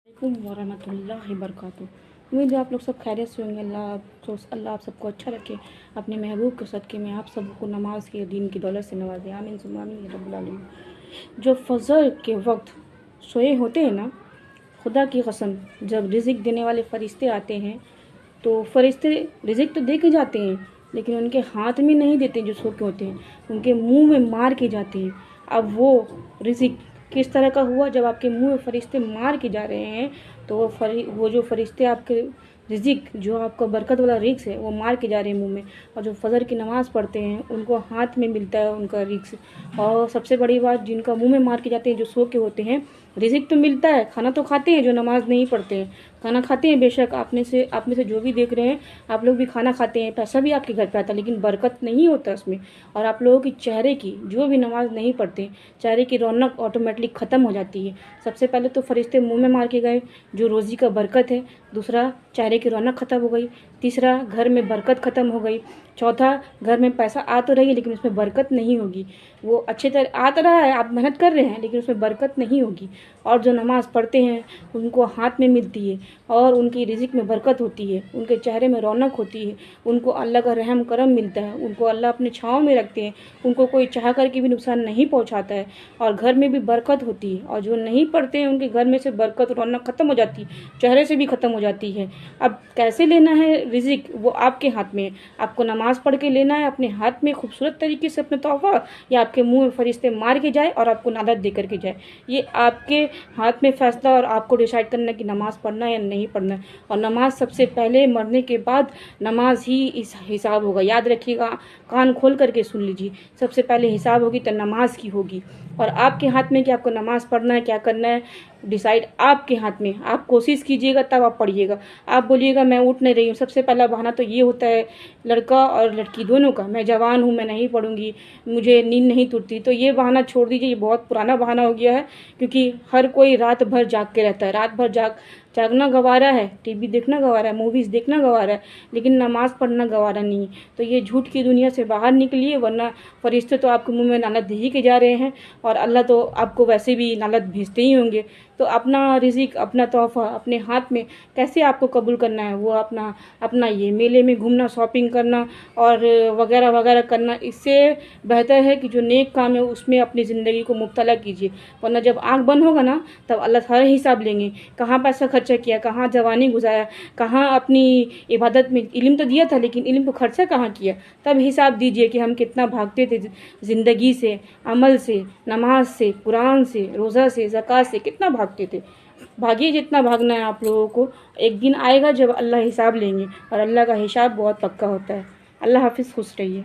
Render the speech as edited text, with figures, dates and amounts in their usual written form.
अलैकुम वरहमतुल्लाहि वबरकातुहू। उम्मीद है आप लोग सब खैरियत से होंगे। अल्लाह आप सबको अच्छा रखे। अपने महबूब के सदक़े में आप सबको नमाज के दीन की दौलत से नवाजे। आमीन सुम्मा आमीन या रब्बल आलमीन। जो फजर के वक्त सोए होते हैं ना, खुदा की कसम, जब रिज़िक देने वाले फ़रिश्ते आते हैं तो फ़रिश्ते रिज़िक तो दे के जाते हैं, लेकिन उनके हाथ में नहीं देते जो सो के होते हैं, उनके मुंह में मार के जाते हैं। अब वो रिज़िक किस तरह का हुआ, जब आपके मुंह में फ़रिश्ते मार के जा रहे हैं तो वो जो फ़रिश्ते आपके रिज़िक, जो आपका बरकत वाला रिज़्क है, वो मार के जा रहे हैं मुंह में। और जो फजर की नमाज़ पढ़ते हैं उनको हाथ में मिलता है उनका रिज़्क। और सबसे बड़ी बात, जिनका मुंह में मार के जाते हैं, जो सो के होते हैं, रिज़िक तो मिलता है, खाना तो खाते हैं। जो नमाज़ नहीं पढ़ते हैं खाना खाते हैं, बेशक आप में से जो भी देख रहे हैं, आप लोग भी खाना खाते हैं, पैसा भी आपके घर पे आता है, लेकिन बरकत नहीं होता उसमें। और आप लोगों की चेहरे की, जो भी नमाज़ नहीं पढ़ते, चेहरे की रौनक ऑटोमेटिकली ख़त्म हो जाती है। सबसे पहले तो फ़रिश्ते मुंह में मार के गए, जो रोज़ी का बरकत है। दूसरा, चेहरे की रौनक ख़त्म हो गई। तीसरा, घर में बरकत ख़त्म हो गई। चौथा, घर में पैसा आ तो रही है लेकिन उसमें बरकत नहीं होगी। वो अच्छे तरह आ तो रहा है, आप मेहनत कर रहे हैं, लेकिन उसमें बरकत नहीं होगी। और जो नमाज़ पढ़ते हैं उनको हाथ में मिलती है और उनकी रिज़िक में बरकत होती है, उनके चेहरे में रौनक होती है, उनको अल्लाह का रहम करम मिलता है, उनको अल्लाह अपने छाँव में रखते हैं, उनको कोई चाह कर के भी नुकसान नहीं पहुंचाता है, और घर में भी बरकत होती है। और जो नहीं पढ़ते हैं उनके घर में से बरकत रौनक ख़त्म हो जाती है, चेहरे से भी ख़त्म हो जाती है। अब कैसे लेना है रिज़िक, वो आपके हाथ में है। आपको नमाज़ पढ़ के लेना है अपने हाथ में खूबसूरत तरीके से अपने तोहफ़ा, या आपके मुंह में फ़रिश्ते मार के जाए और आपको नादत दे करके जाए। ये आपके हाथ में फ़ैसला, और आपको डिसाइड करना है कि नमाज़ पढ़ना है या नहीं पढ़ना है। और नमाज़ सबसे पहले, मरने के बाद नमाज ही इस हिसाब होगा। याद रखिएगा, कान खोल करके सुन लीजिए, सबसे पहले हिसाब होगी तो नमाज की होगी। और आपके हाथ में कि आपको नमाज़ पढ़ना है, क्या करना है, डिसाइड आपके हाथ में। आप कोशिश कीजिएगा तब आप पढ़िएगा। आप बोलिएगा मैं उठ नहीं रही हूँ, सबसे पहला बहाना तो ये होता है लड़का और लड़की दोनों का, मैं जवान हूँ, मैं नहीं पढ़ूंगी, मुझे नींद नहीं टूटती। तो ये बहाना छोड़ दीजिए, ये बहुत पुराना बहाना हो गया है। क्योंकि हर कोई रात भर जाग के रहता है, रात भर जागना गवारा है, टीवी देखना गवारा है, मूवीज़ देखना गवारा है, लेकिन नमाज़ पढ़ना गवारा नहीं है। तो ये झूठ की दुनिया से बाहर निकलिए, वरना फ़रिश्ते तो आपके मुंह में लानत दे ही के जा रहे हैं, और अल्लाह तो आपको वैसे भी लानत भेजते ही होंगे। तो अपना रिज़िक, अपना तोहफ़ा अपने हाथ में कैसे आपको कबूल करना है, वो अपना ये मेले में घूमना, शॉपिंग करना और वगैरह वगैरह करना, इससे बेहतर है कि जो नेक काम है उसमें अपनी ज़िंदगी को मुब्तला कीजिए। वरना जब आँख बंद होगा ना, तब अल्लाह सारा हिसाब लेंगे। कहाँ पैसा खर्चा किया, कहाँ जवानी गुजारा, कहाँ अपनी इबादत में इल्म तो दिया था लेकिन इल्म को खर्चा कहाँ किया, तब हिसाब दीजिए कि हम कितना भागते थे ज़िंदगी से, अमल से, नमाज से, कुरान से, रोज़ा से, ज़कात से, कितना भागते थे। भागिए जितना भागना है आप लोगों को। एक दिन आएगा जब अल्लाह हिसाब लेंगे, और अल्लाह का हिसाब बहुत पक्का होता है। अल्लाह हाफिज़, खुश रहिए।